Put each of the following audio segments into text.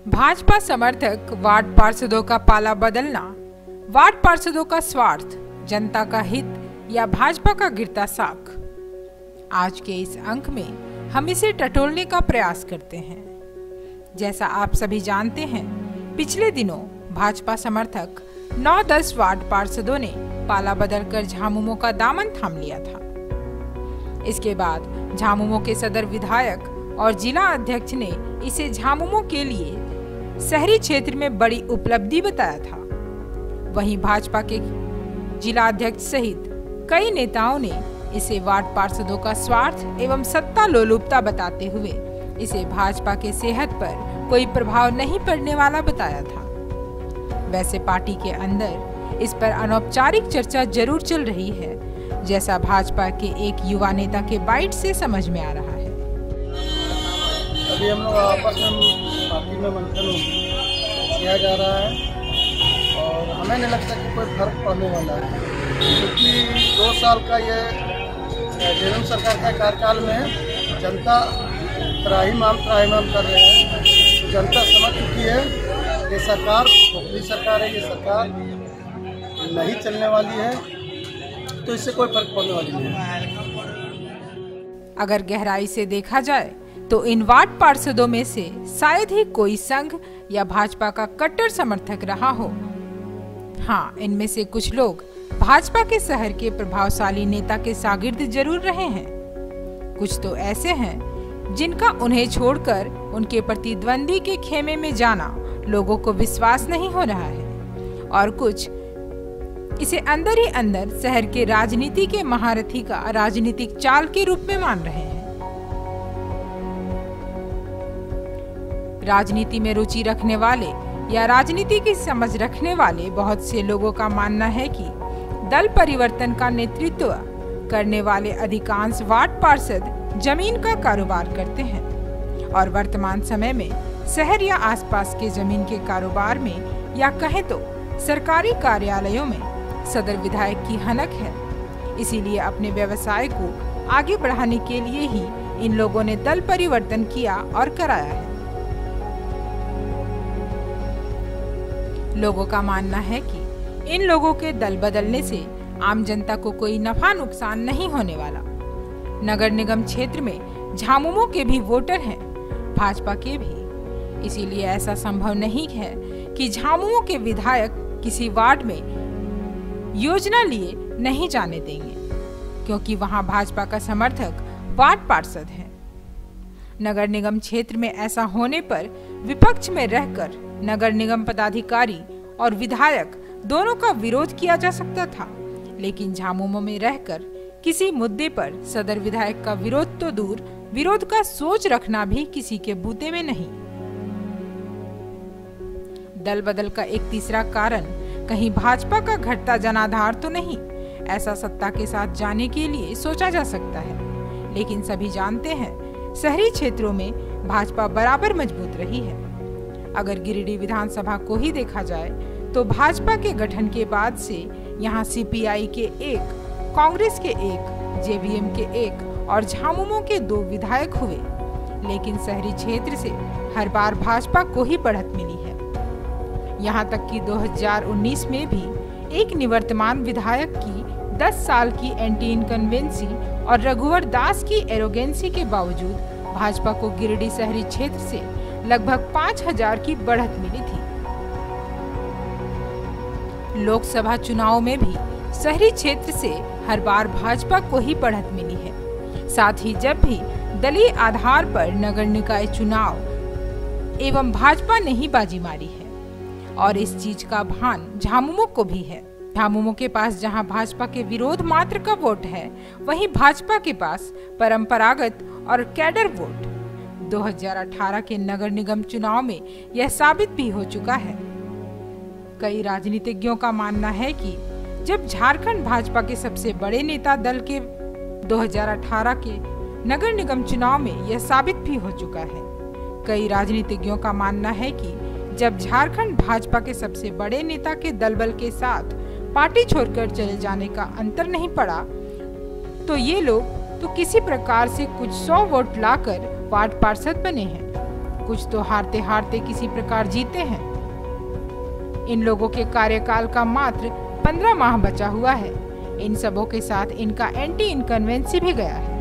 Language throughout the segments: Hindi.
भाजपा समर्थक वार्ड पार्षदों का पाला बदलना, वार्ड पार्षदों का स्वार्थ, जनता का हित या भाजपा का गिरता साख। आज के इस अंक में हम इसे टटोलने का प्रयास करते हैं। जैसा आप सभी जानते हैं, पिछले दिनों भाजपा समर्थक 9-10 वार्ड पार्षदों ने पाला बदलकर झामुमो का दामन थाम लिया था। इसके बाद झामुमो के सदर विधायक और जिला अध्यक्ष ने इसे झामुमो के लिए शहरी क्षेत्र में बड़ी उपलब्धि बताया था। वहीं भाजपा के जिला अध्यक्ष सहित कई नेताओं ने इसे वार्ड पार्षदों का स्वार्थ एवं सत्ता लोलुपता बताते हुए इसे भाजपा के सेहत पर कोई प्रभाव नहीं पड़ने वाला बताया था। वैसे पार्टी के अंदर इस पर अनौपचारिक चर्चा जरूर चल रही है, जैसा भाजपा के एक युवा नेता के बाइट से समझ में आ रहा है। अभी हम लोग आपस में पार्टी में मंथन किया जा रहा है और हमें नहीं लगता कि कोई फर्क पड़ने वाला है, क्योंकि 2 साल का ये जन्म सरकार का कार्यकाल में जनता त्राहिमाम कर रहे हैं। तो जनता समझ चुकी है ये सरकार खोखली सरकार है, ये सरकार नहीं चलने वाली है, तो इससे कोई फर्क पड़ने वाली नहीं है। अगर गहराई से देखा जाए तो इन वार्ड पार्षदों में से शायद ही कोई संघ या भाजपा का कट्टर समर्थक रहा हो। हाँ, इनमें से कुछ लोग भाजपा के शहर के प्रभावशाली नेता के शागिर्द जरूर रहे हैं। कुछ तो ऐसे हैं जिनका उन्हें छोड़कर उनके प्रतिद्वंदी के खेमे में जाना लोगों को विश्वास नहीं हो रहा है, और कुछ इसे अंदर ही अंदर शहर के राजनीति के महारथी का राजनीतिक चाल के रूप में मान रहे हैं। राजनीति में रुचि रखने वाले या राजनीति की समझ रखने वाले बहुत से लोगों का मानना है कि दल परिवर्तन का नेतृत्व करने वाले अधिकांश वार्ड पार्षद जमीन का कारोबार करते हैं और वर्तमान समय में शहर या आसपास के जमीन के कारोबार में या कहें तो सरकारी कार्यालयों में सदर विधायक की हनक है। इसीलिए अपने व्यवसाय को आगे बढ़ाने के लिए ही इन लोगों ने दल परिवर्तन किया और कराया है। लोगों का मानना है कि इन लोगों के दल बदलने से आम जनता को कोई नफा नुकसान नहीं होने वाला। नगर निगम क्षेत्र में झामुमो के भी वोटर हैं, भाजपा के भी, इसीलिए ऐसा संभव नहीं है कि झामुमो के विधायक किसी वार्ड में योजना लिए नहीं जाने देंगे, क्योंकि वहां भाजपा का समर्थक वार्ड पार्षद है। नगर निगम क्षेत्र में ऐसा होने पर विपक्ष में रहकर नगर निगम पदाधिकारी और विधायक दोनों का विरोध किया जा सकता था, लेकिन झामुमो में रहकर किसी मुद्दे पर सदर विधायक का विरोध तो दूर, विरोध का सोच रखना भी किसी के बूते में नहीं। दल बदल का एक तीसरा कारण कहीं भाजपा का घटता जनाधार तो नहीं, ऐसा सत्ता के साथ जाने के लिए सोचा जा सकता है, लेकिन सभी जानते हैं शहरी क्षेत्रों में भाजपा बराबर मजबूत रही है। अगर गिरिडीह विधानसभा को ही देखा जाए तो भाजपा के गठन के बाद से यहाँ सीपीआई के 1, कांग्रेस के 1, जेवीएम के 1 और झामुमो के 2 विधायक हुए, लेकिन शहरी क्षेत्र से हर बार भाजपा को ही बढ़त मिली है। यहाँ तक कि 2019 में भी एक निवर्तमान विधायक की 10 साल की एंटी इनकन्वेंसी और रघुवर दास की एरोगेंसी के बावजूद भाजपा को गिरिडीह शहरी क्षेत्र से लगभग 5000 की बढ़त मिली थी। लोकसभा चुनाव में भी शहरी क्षेत्र से हर बार भाजपा को ही बढ़त मिली है। साथ ही जब भी दलीय आधार पर नगर निकाय चुनाव एवं भाजपा ने ही बाजी मारी है, और इस चीज का भान झामुमो को भी है। झामुमो के पास जहां भाजपा के विरोध मात्र का वोट है, वहीं भाजपा के पास परंपरागत और कैडर वोट 2018 के नगर निगम चुनाव में यह साबित भी हो चुका है। कई राजनीतिज्ञों का मानना है कि जब झारखंड भाजपा के सबसे बड़े नेता दल के 2018 के नगर निगम चुनाव में यह साबित भी हो चुका है। कई राजनीतिज्ञों का मानना है कि जब झारखंड भाजपा के सबसे बड़े नेता के दलबल के साथ पार्टी छोड़कर चले जाने का अंतर नहीं पड़ा, तो ये लोग तो किसी प्रकार से कुछ 100 वोट लाकर वार्ड पार्षद बने हैं। कुछ तो हारते हारते किसी प्रकार जीते हैं। इन लोगों के कार्यकाल का मात्र 15 माह बचा हुआ है। इन सबों के साथ इनका एंटी इनकन्वेंसी भी गया है।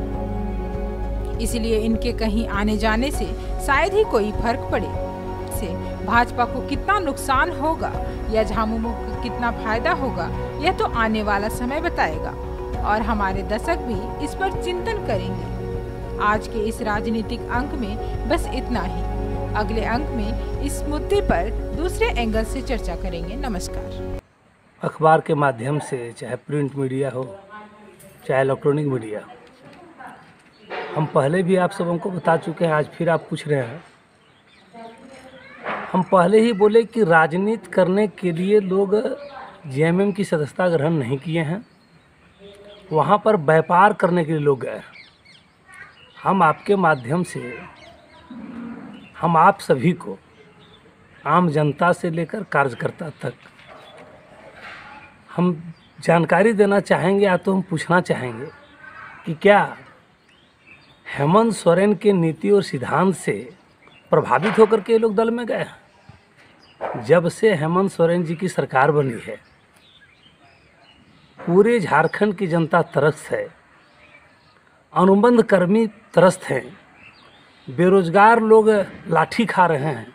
इसलिए इनके कहीं आने जाने से शायद ही कोई फर्क पड़े। से भाजपा को कितना नुकसान होगा या झामुमो को कितना फायदा होगा, यह तो आने वाला समय बताएगा और हमारे दर्शक भी इस पर चिंतन करेंगे। आज के इस राजनीतिक अंक में बस इतना ही। अगले अंक में इस मुद्दे पर दूसरे एंगल से चर्चा करेंगे। नमस्कार। अखबार के माध्यम से, चाहे प्रिंट मीडिया हो चाहे इलेक्ट्रॉनिक मीडिया, हम पहले भी आप सबों को बता चुके हैं, आज फिर आप पूछ रहे हैं। हम पहले ही बोले कि राजनीति करने के लिए लोग जेएमएम की सदस्यता ग्रहण नहीं किए हैं, वहाँ पर व्यापार करने के लिए लोग गए। हम आपके माध्यम से हम आप सभी को, आम जनता से लेकर कार्यकर्ता तक, हम जानकारी देना चाहेंगे या तो हम पूछना चाहेंगे कि क्या हेमंत सोरेन के नीति और सिद्धांत से प्रभावित होकर के ये लोग दल में गए हैं। जब से हेमंत सोरेन जी की सरकार बनी है, पूरे झारखंड की जनता त्रस्त है, अनुबंध कर्मी त्रस्त हैं, बेरोजगार लोग लाठी खा रहे हैं।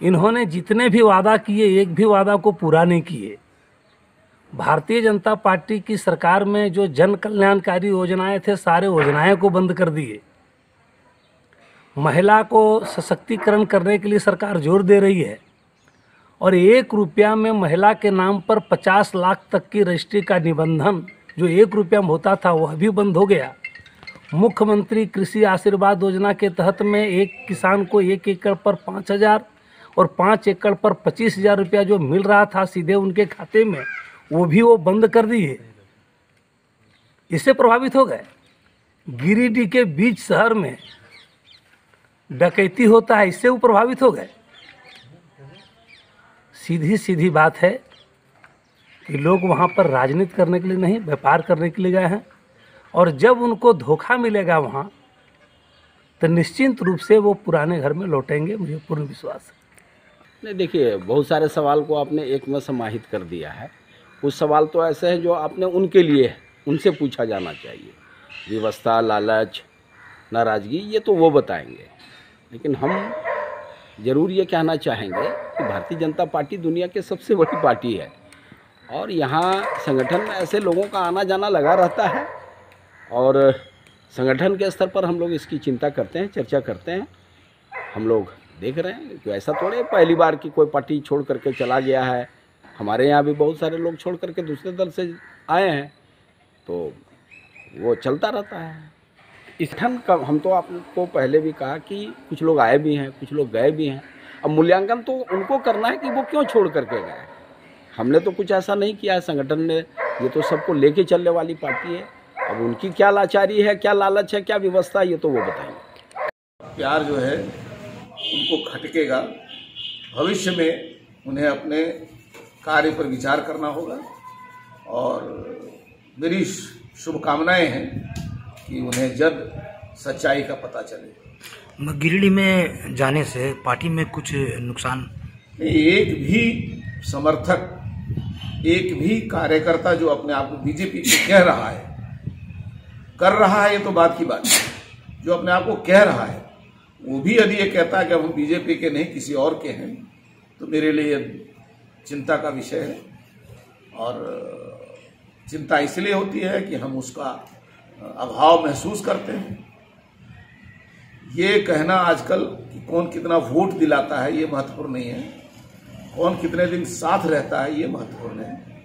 इन्होंने जितने भी वादा किए, एक भी वादा को पूरा नहीं किए। भारतीय जनता पार्टी की सरकार में जो जन कल्याणकारी योजनाएं थे, सारे योजनाएं को बंद कर दिए। महिला को सशक्तिकरण करने के लिए सरकार जोर दे रही है और 1 रुपया में महिला के नाम पर 50 लाख तक की रजिस्ट्री का निबंधन जो 1 रुपया में होता था, वह भी बंद हो गया। मुख्यमंत्री कृषि आशीर्वाद योजना के तहत में एक किसान को 1 एकड़ पर 5,000 और 5 एकड़ पर 25,000 रुपया जो मिल रहा था सीधे उनके खाते में, वो भी वो बंद कर दिए। इससे प्रभावित हो गए। गिरिडीह के बीच शहर में डकैती होता है, इससे वो प्रभावित हो गए। सीधी सीधी बात है कि लोग वहाँ पर राजनीति करने के लिए नहीं, व्यापार करने के लिए गए हैं और जब उनको धोखा मिलेगा वहाँ, तो निश्चित रूप से वो पुराने घर में लौटेंगे, मुझे पूर्ण विश्वास है। नहीं, देखिए, बहुत सारे सवाल को आपने एक में समाहित कर दिया है। कुछ सवाल तो ऐसे हैं जो आपने उनके लिए है, उनसे पूछा जाना चाहिए। व्यवस्था, लालच, नाराज़गी, ये तो वो बताएंगे। लेकिन हम ज़रूर ये कहना चाहेंगे कि भारतीय जनता पार्टी दुनिया की सबसे बड़ी पार्टी है और यहाँ संगठन में ऐसे लोगों का आना जाना लगा रहता है और संगठन के स्तर पर हम लोग इसकी चिंता करते हैं, चर्चा करते हैं। हम लोग देख रहे हैं कि ऐसा थोड़े पहली बार की कोई पार्टी छोड़ करके चला गया है। हमारे यहाँ भी बहुत सारे लोग छोड़ करके दूसरे दल से आए हैं, तो वो चलता रहता है। इस ठन का हम तो आपको पहले भी कहा कि कुछ लोग आए भी हैं, कुछ लोग गए भी हैं। अब मूल्यांकन तो उनको करना है कि वो क्यों छोड़ करके गए। हमने तो कुछ ऐसा नहीं किया है, संगठन ने, ये तो सबको लेके चलने वाली पार्टी है। अब उनकी क्या लाचारी है, क्या लालच है, क्या व्यवस्था है, ये तो वो बताएंगे। प्यार जो है उनको खटकेगा। भविष्य में उन्हें अपने कार्य पर विचार करना होगा और मेरी शुभकामनाएं हैं कि उन्हें जल्द सच्चाई का पता चले। गिरिडीह में जाने से पार्टी में कुछ नुकसान? एक भी समर्थक, एक भी कार्यकर्ता जो अपने आप को बीजेपी को कह रहा है, कर रहा है, ये तो बात की बात है। जो अपने आप को कह रहा है वो भी यदि ये कहता है कि हम बीजेपी के नहीं किसी और के हैं, तो मेरे लिए चिंता का विषय है। और चिंता इसलिए होती है कि हम उसका अभाव महसूस करते हैं। ये कहना आजकल कि कौन कितना वोट दिलाता है, ये महत्वपूर्ण नहीं है। कौन कितने दिन साथ रहता है, ये महत्वपूर्ण है।